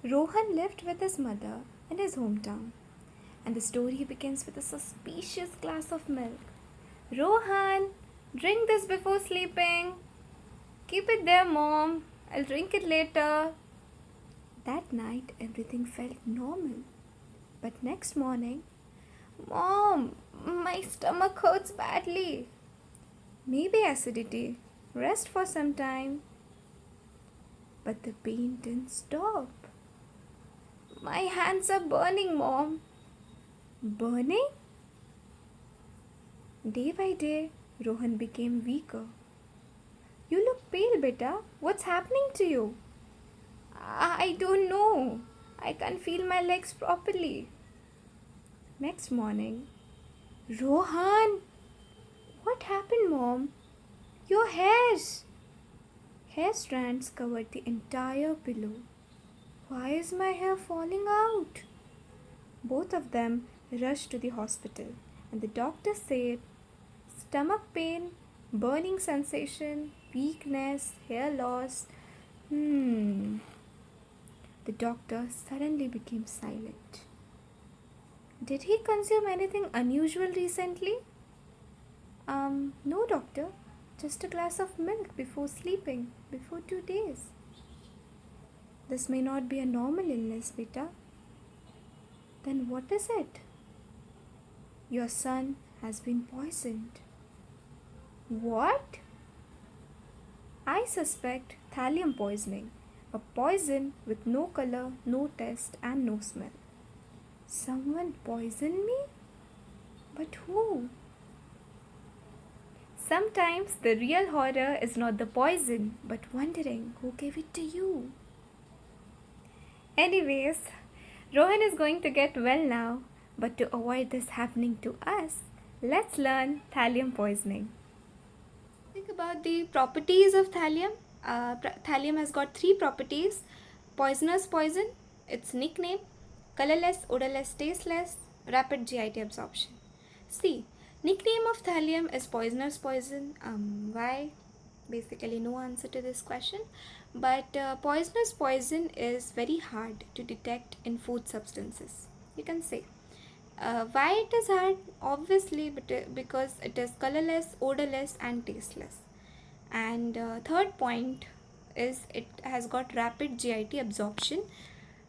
Rohan lived with his mother in his hometown, and the story begins with a suspicious glass of milk. Rohan, drink this before sleeping. Keep it there, Mom. I'll drink it later. That night, everything felt normal. But next morning, Mom, my stomach hurts badly. Maybe acidity. Rest for some time. But the pain didn't stop. My hands are burning, Mom. Burning? Day by day, Rohan became weaker. You look pale, beta. What's happening to you? I don't know. I can't feel my legs properly. Next morning, Rohan! What happened, Mom? Your hairs! Hair strands covered the entire pillow. Why is my hair falling out? Both of them rushed to the hospital, and the doctor said stomach pain, burning sensation, weakness, hair loss. The doctor suddenly became silent. Did he consume anything unusual recently? No, doctor. Just a glass of milk before sleeping, before 2 days. This may not be a normal illness, beta. Then what is it? Your son has been poisoned. What? I suspect thallium poisoning, a poison with no color, no taste, and no smell. Someone poisoned me? But who? Sometimes the real horror is not the poison, but wondering who gave it to you. Anyways, Rohan is going to get well now, but to avoid this happening to us, let's learn thallium poisoning. Think about the properties of thallium. Thallium has got three properties: poisonous poison, its nickname, colorless, odorless, tasteless, rapid GIT absorption. See, nickname of thallium is poisonous poison. Why? Basically, no answer to this question. But poisonous poison is very hard to detect in food substances. You can say. Why it is hard? Obviously, because it is colorless, odorless, and tasteless. And third point is it has got rapid GIT absorption.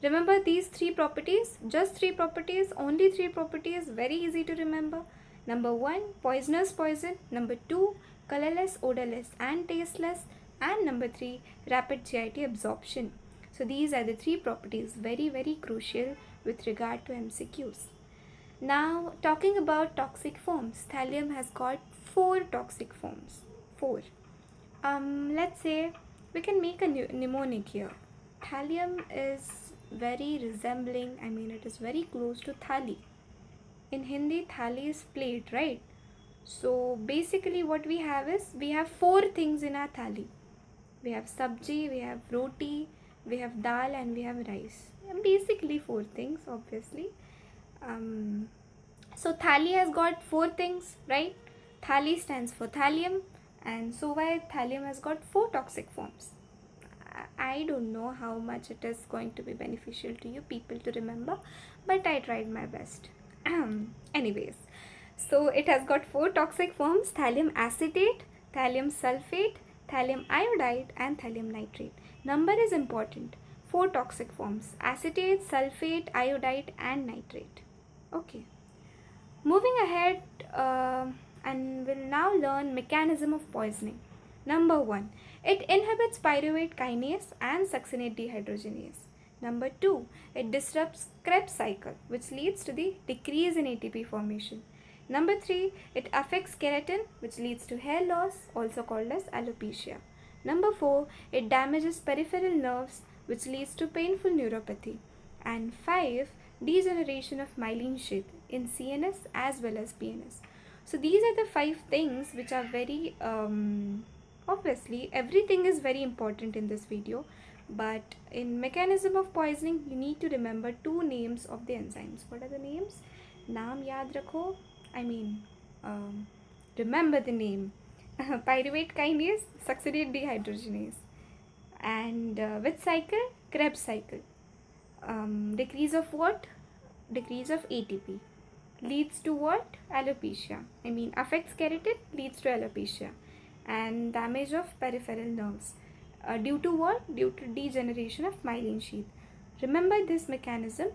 Remember these three properties, just three properties, only three properties, very easy to remember. Number one, poisonous poison. Number two, colorless, odorless, and tasteless. And number three, rapid GIT absorption. So these are the three properties, very, very crucial with regard to MCQs. Now, talking about toxic forms, thallium has got 4 toxic forms. 4. Let's say we can make a mnemonic here. Thallium is very resembling, it is very close to thali. In Hindi, thali is plate, right? So basically what we have is, we have 4 things in our thali. We have sabji, we have roti, we have dal, and we have rice. And basically 4 things, obviously. So thali has got 4 things, right? Thali stands for thallium, and so why thallium has got 4 toxic forms. I don't know how much it is going to be beneficial to you people to remember, but I tried my best. Anyways, so it has got 4 toxic forms: thallium acetate, thallium sulfate, thallium iodide, and thallium nitrate. Number is important. 4 toxic forms: acetate, sulfate, iodide, and nitrate. Okay. Moving ahead, and we'll now learn mechanism of poisoning. Number 1, it inhibits pyruvate kinase and succinate dehydrogenase. Number 2, it disrupts Krebs cycle, which leads to the decrease in ATP formation. Number 3, it affects keratin, which leads to hair loss, also called as alopecia. Number 4, it damages peripheral nerves, which leads to painful neuropathy. And 5, degeneration of myelin sheath in CNS as well as PNS. So these are the 5 things which are very, obviously everything is very important in this video, but in mechanism of poisoning you need to remember 2 names of the enzymes. What are the names? Naam yaad rakho, remember the name. Pyruvate kinase, succinate dehydrogenase. And which cycle? Krebs cycle. Decrease of what? Decrease of ATP. Leads to what? Alopecia. I mean, affects keratin, leads to alopecia. And damage of peripheral nerves. Due to what? Due to degeneration of myelin sheath. Remember this mechanism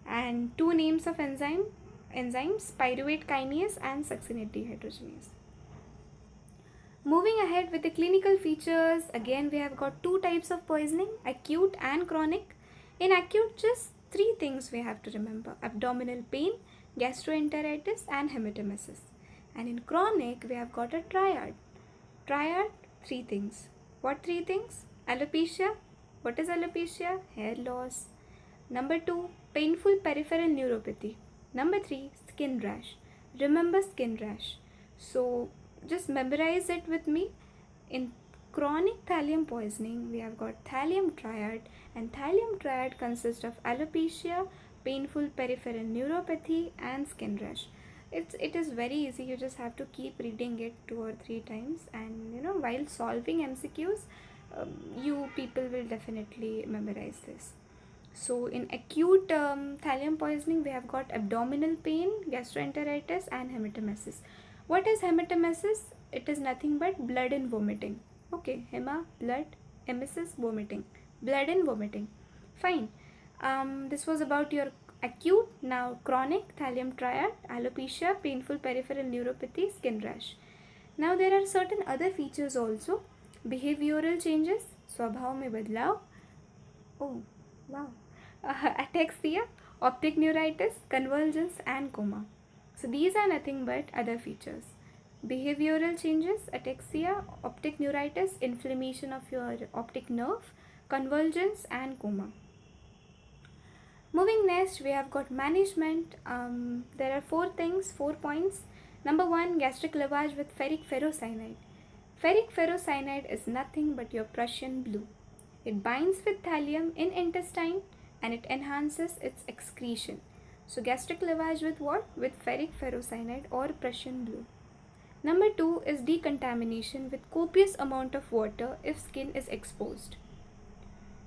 and two names of enzymes, pyruvate kinase and succinate dehydrogenase. Moving ahead with the clinical features, again we have got two types of poisoning, acute and chronic. In acute, just three things we have to remember: abdominal pain, gastroenteritis and hematemesis. And in chronic, we have got a triad. Triad, three things. What three things? Alopecia. What is alopecia? Hair loss. Number 2, painful peripheral neuropathy. Number 3, skin rash. Remember skin rash. So just memorize it with me. In chronic thallium poisoning, we have got thallium triad, and thallium triad consists of alopecia, painful peripheral neuropathy and skin rash. It is very easy. You just have to keep reading it 2 or 3 times, and while solving MCQs, you people will definitely memorize this. So in acute thallium poisoning, we have got abdominal pain, gastroenteritis and hematemesis. What is hematemesis? It is nothing but blood and vomiting. Okay, hema, blood, emesis, vomiting. Blood and vomiting. Fine. This was about your acute. Now chronic, thallium triad, alopecia, painful peripheral neuropathy, skin rash. Now there are certain other features also. Behavioral changes, स्वभाव में बदलाव. Oh, wow. Ataxia, optic neuritis, convulsions and coma. So these are nothing but other features. Behavioral changes, ataxia, optic neuritis, inflammation of your optic nerve, convulsions and coma. Moving next, we have got management. There are 4 points. Number 1, gastric lavage with ferric ferrocyanide. Ferric ferrocyanide is nothing but your Prussian blue. It binds with thallium in intestine and it enhances its excretion. So gastric lavage with what? With ferric ferrocyanide or Prussian blue. Number 2 is decontamination with copious amount of water if skin is exposed.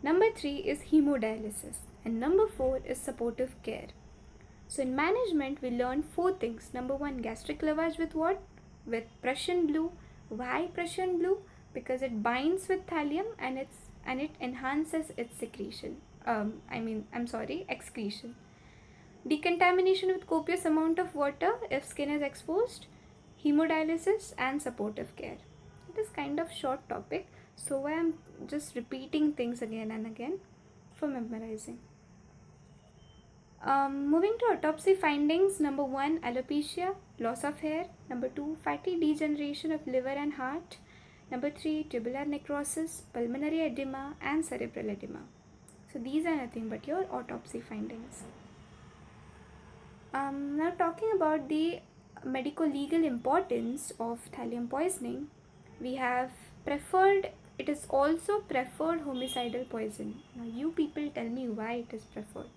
Number 3 is hemodialysis. And number 4 is supportive care. So in management, we learned 4 things. Number 1, gastric lavage with what? With Prussian blue. Why Prussian blue? Because it binds with thallium and it enhances its secretion. Excretion. Decontamination with copious amount of water if skin is exposed, hemodialysis and supportive care. It is kind of short topic, so I am just repeating things again and again for memorizing. Moving to autopsy findings, number 1, alopecia, loss of hair. Number 2, fatty degeneration of liver and heart. Number 3, tubular necrosis, pulmonary edema and cerebral edema. So these are nothing but your autopsy findings. Now talking about the medico-legal importance of thallium poisoning, we have it is also preferred homicidal poison. Now you people tell me why it is preferred.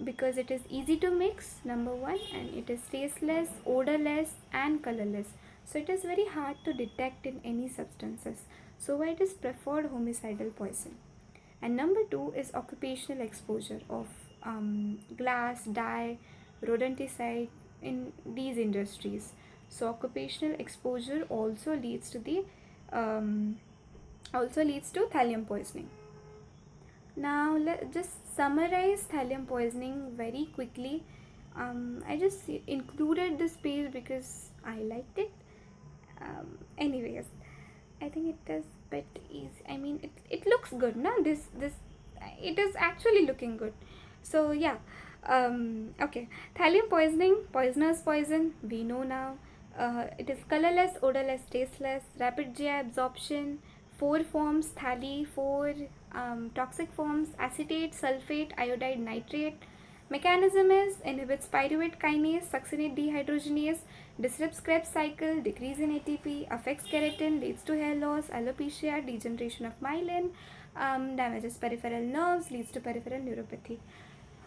Because it is easy to mix, number 1, and it is tasteless, odorless and colorless. So it is very hard to detect in any substances. So why it is preferred homicidal poison. And number 2 is occupational exposure of glass, dye, rodenticide in these industries. So occupational exposure also leads to thallium poisoning. Now let's just summarize thallium poisoning very quickly. I just included this page because I liked it. Anyways, I think it is a bit easy. I mean, it looks good, na? This it is actually looking good. So yeah, okay. Thallium poisoning, poisoner's poison. We know now. It is colorless, odorless, tasteless, rapid GI absorption. 4 forms, thalli, 4 toxic forms, acetate, sulfate, iodide, nitrate. Mechanism is inhibits pyruvate kinase, succinate dehydrogenase, disrupts Krebs cycle, decrease in ATP, affects keratin, leads to hair loss, alopecia, degeneration of myelin, damages peripheral nerves, leads to peripheral neuropathy.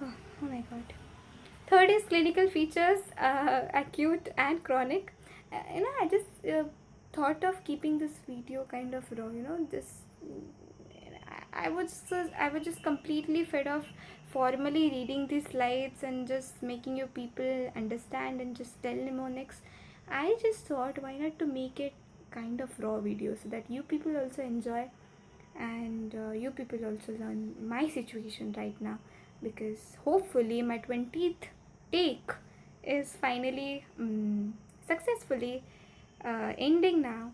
Oh my god. Third is clinical features, acute and chronic. I just thought of keeping this video kind of raw, I was just completely fed off formally reading these slides and just making you people understand and just tell mnemonics. I just thought, why not to make it kind of raw video so that you people also enjoy, and you people also learn my situation right now, because hopefully my 20th take is finally successfully ending now.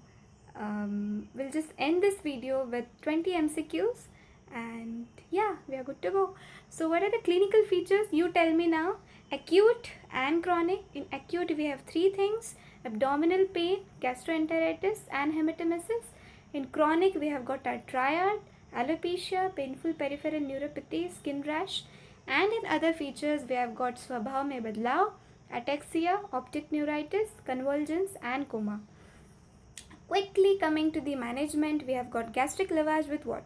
We'll just end this video with 20 MCQs, and yeah, we are good to go. So what are the clinical features? You tell me now. Acute and chronic. In acute we have three things: abdominal pain, gastroenteritis and hematemesis. In chronic we have got our triad: alopecia, painful peripheral neuropathy, skin rash, and in other features we have got swabhav mein badlav, ataxia, optic neuritis, convulsions and coma. Quickly coming to the management, we have got gastric lavage with what?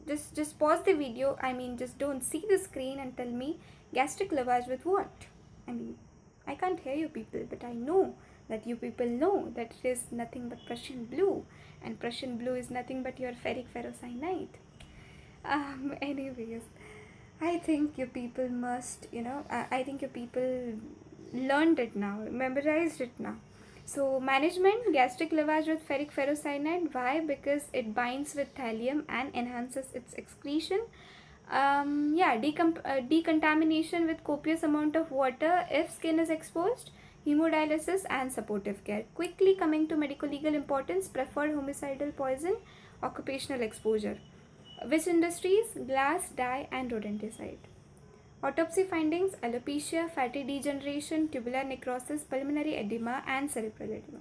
Just pause the video. I mean, just don't see the screen and tell me gastric lavage with what? I mean, I can't hear you people, but I know that you people know that it is nothing but Prussian blue, and Prussian blue is nothing but your ferric ferrocyanide. Anyways, I think you people must, I think you people learned it now, memorized it now. So management, gastric lavage with ferric ferrocyanide. Why? Because it binds with thallium and enhances its excretion. Decontamination with copious amount of water if skin is exposed, hemodialysis and supportive care. Quickly coming to medical legal importance, preferred homicidal poison, occupational exposure. Which industries? Glass, dye and rodenticide. Autopsy findings: alopecia, fatty degeneration, tubular necrosis, pulmonary edema and cerebral edema.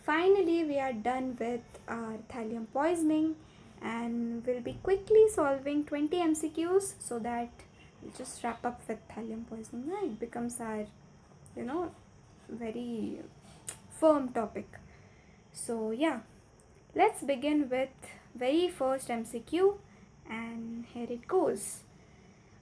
Finally, we are done with our thallium poisoning, and we'll be quickly solving 20 MCQs so that we'll just wrap up with thallium poisoning. It becomes our, very firm topic. So yeah, let's begin with very first MCQ, and here it goes.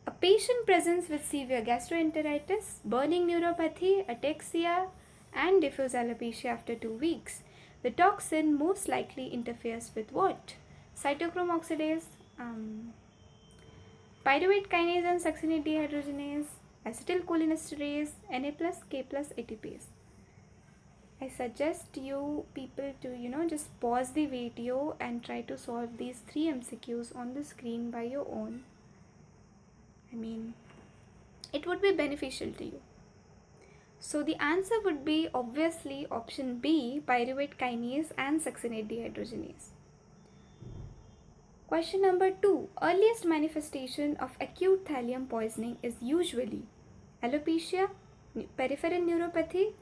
A patient presents with severe gastroenteritis, burning neuropathy, ataxia, and diffuse alopecia after 2 weeks. The toxin most likely interferes with what? Cytochrome oxidase, pyruvate kinase and succinate dehydrogenase, acetylcholinesterase, Na plus, K plus ATPase. I suggest you people to just pause the video and try to solve these 3 MCQs on the screen by your own. I mean, it would be beneficial to you. So the answer would be obviously option B, pyruvate kinase and succinate dehydrogenase. Question number 2. Earliest manifestation of acute thallium poisoning is usually alopecia, peripheral neuropathy,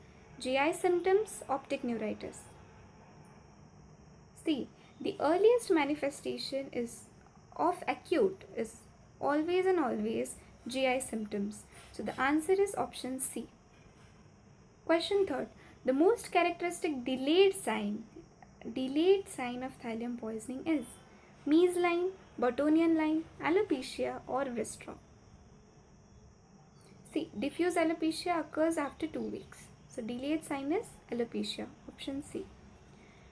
GI symptoms, optic neuritis. See, the earliest manifestation of acute is always and always GI symptoms. So the answer is option C. Question 3. The most characteristic delayed sign of thallium poisoning is Mees line, Burtonian line, alopecia or Wristrow. See, diffuse alopecia occurs after 2 weeks. So delayed sign is alopecia, option C.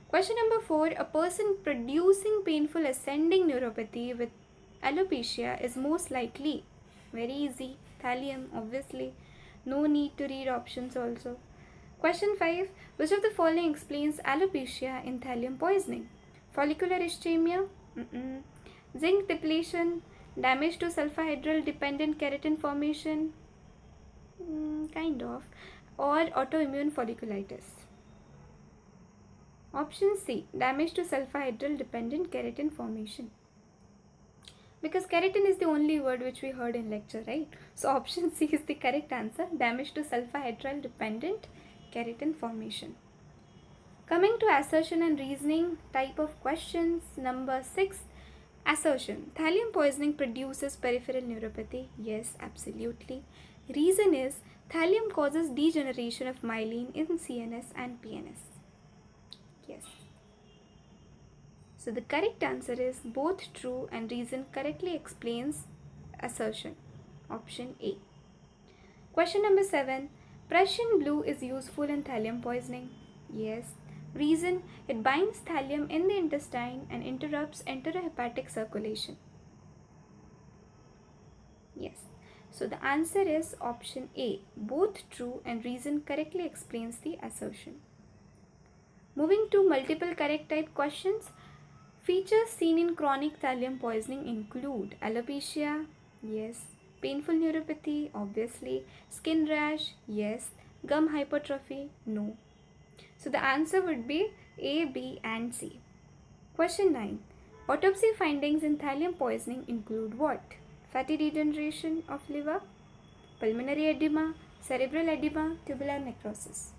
Question number 4. A person producing painful ascending neuropathy with alopecia is most likely, very easy, thallium, obviously. No need to read options also. Question 5. Which of the following explains alopecia in thallium poisoning? Follicular ischemia, zinc depletion, damage to sulfahydryl dependent keratin formation, kind of, or autoimmune folliculitis. Option C, damage to sulfahydryl dependent keratin formation. Because keratin is the only word which we heard in lecture, right? So option C is the correct answer, damage to sulfahydryl dependent keratin formation. Coming to assertion and reasoning type of questions, number 6, assertion. Thallium poisoning produces peripheral neuropathy. Yes, absolutely. Reason is thallium causes degeneration of myelin in CNS and PNS. Yes. So the correct answer is both true, and reason correctly explains assertion. Option A. Question number 7. Prussian blue is useful in thallium poisoning. Yes. Reason, it binds thallium in the intestine and interrupts enterohepatic circulation. Yes. So the answer is option A. Both true and reason correctly explains the assertion. Moving to multiple correct type questions. Features seen in chronic thallium poisoning include alopecia, yes. Painful neuropathy, obviously. Skin rash, yes. Gum hypertrophy, no. So the answer would be A, B, and C. Question 9. Autopsy findings in thallium poisoning include what? Fatty degeneration of liver, pulmonary edema, cerebral edema, tubular necrosis.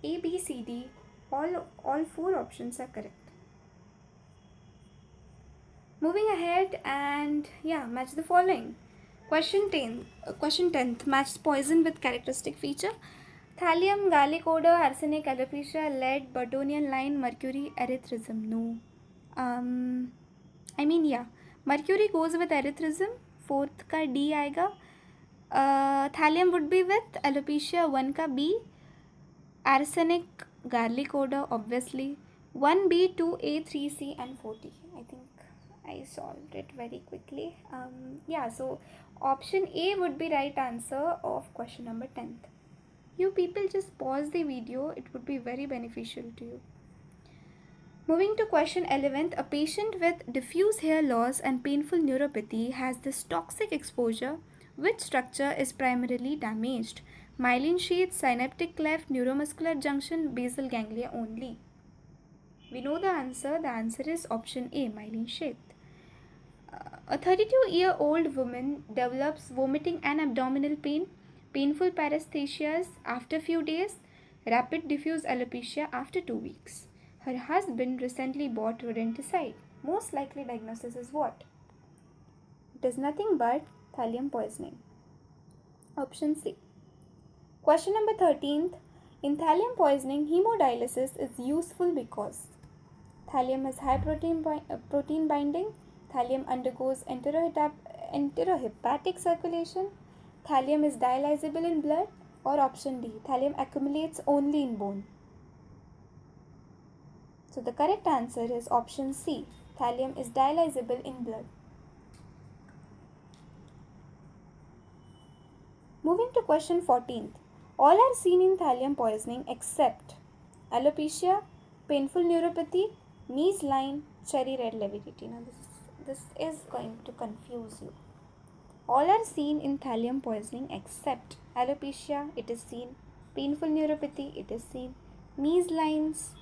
A, B, C, D, all four options are correct. Moving ahead and match the following. Question 10th, match poison with characteristic feature. Thallium, garlic odor, arsenic, alopecia, lead, Burtonian line, mercury, erythrism. No. Mercury goes with erythrism. Fourth का D आएगा. Thallium would be with alopecia. 1 का B. Arsenic, garlic odor, obviously. 1B, 2A, 3C, and 4D. I think I solved it very quickly. So option A would be right answer of question number 10th. You people just pause the video, it would be very beneficial to you. Moving to question 11th, a patient with diffuse hair loss and painful neuropathy has this toxic exposure. Which structure is primarily damaged? Myelin sheath, synaptic cleft, neuromuscular junction, basal ganglia only. We know the answer. The answer is option A, myelin sheath. A 32-year-old woman develops vomiting and abdominal pain, painful paresthesias after few days, rapid diffuse alopecia after 2 weeks. Her husband recently bought rodenticide. Most likely diagnosis is what? It is nothing but thallium poisoning. Option C. Question number 13th. In thallium poisoning, hemodialysis is useful because thallium has high protein binding, thallium undergoes enterohepatic circulation, thallium is dialysable in blood, or option D, thallium accumulates only in bone. So the correct answer is option C, thallium is dialysable in blood. Moving to question 14th. All are seen in thallium poisoning except alopecia, painful neuropathy, Mees line, cherry red lividity. Now this is going to confuse you. All are seen in thallium poisoning except alopecia, it is seen. Painful neuropathy, it is seen. Mees lines.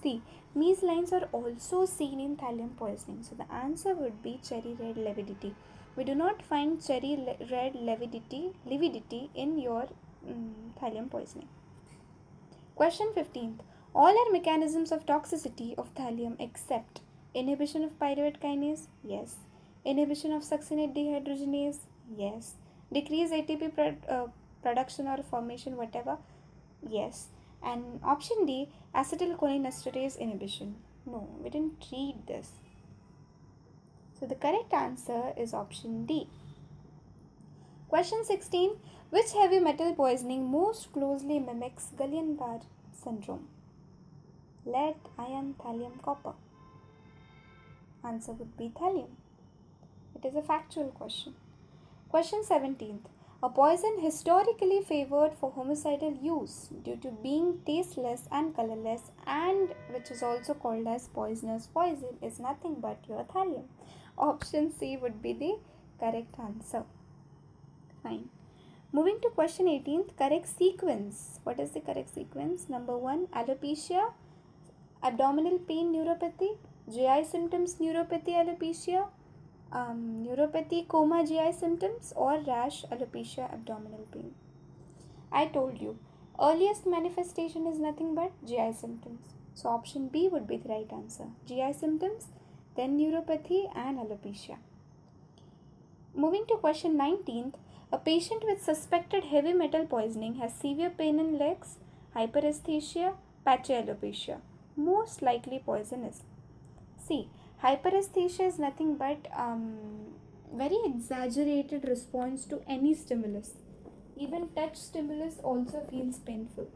See, Mees lines are also seen in thallium poisoning. So the answer would be cherry red lividity. We do not find cherry red lividity in your thallium poisoning. Question 15th. All are mechanisms of toxicity of thallium except inhibition of pyruvate kinase, yes. Inhibition of succinate dehydrogenase, yes. Decrease ATP production or formation, whatever, yes. And option D, acetylcholinesterase inhibition. No, we didn't read this. So the correct answer is option D. Question 16. Which heavy metal poisoning most closely mimics Guillain-Barré syndrome? Lead, iron, thallium, copper. Answer would be thallium. It is a factual question. Question 17th. A poison historically favored for homicidal use due to being tasteless and colorless and which is also called as poisoner's poison is nothing but your thallium. Option C would be the correct answer. Fine. Moving to question 18th, correct sequence. What is the correct sequence? Number 1, alopecia, abdominal pain, neuropathy, GI symptoms, neuropathy, alopecia, neuropathy, coma, GI symptoms, or rash, alopecia, abdominal pain. I told you, earliest manifestation is nothing but GI symptoms. So option B would be the right answer. GI symptoms, then neuropathy and alopecia. Moving to question 19th, a patient with suspected heavy metal poisoning has severe pain in legs, hyperesthesia, patchy alopecia. Most likely poisonous. See, hyperesthesia is nothing but very exaggerated response to any stimulus. Even touch stimulus also feels painful.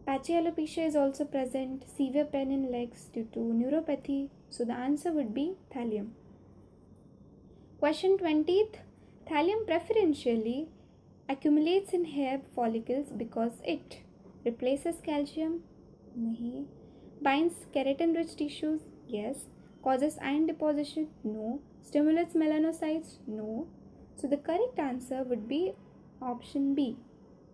Patchy alopecia is also present, severe pain in legs due to neuropathy. So the answer would be thallium. Question 20th. Thallium preferentially accumulates in hair follicles because it replaces calcium. Nahi. Binds keratin rich tissues. Yes. Causes iron deposition. No. Stimulates melanocytes. No. So the correct answer would be option B.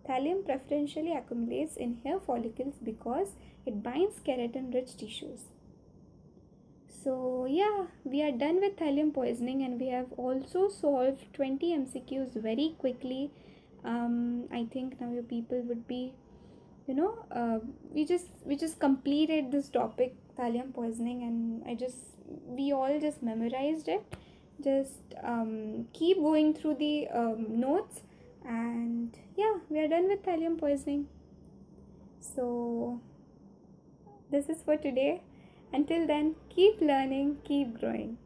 Thallium preferentially accumulates in hair follicles because it binds keratin rich tissues. So yeah, we are done with thallium poisoning, and we have also solved 20 MCQs very quickly. I think now your people would be, we just completed this topic, thallium poisoning, and we all just memorized it. Just keep going through the notes, and yeah, we are done with thallium poisoning. So this is for today. Until then, keep learning, keep growing.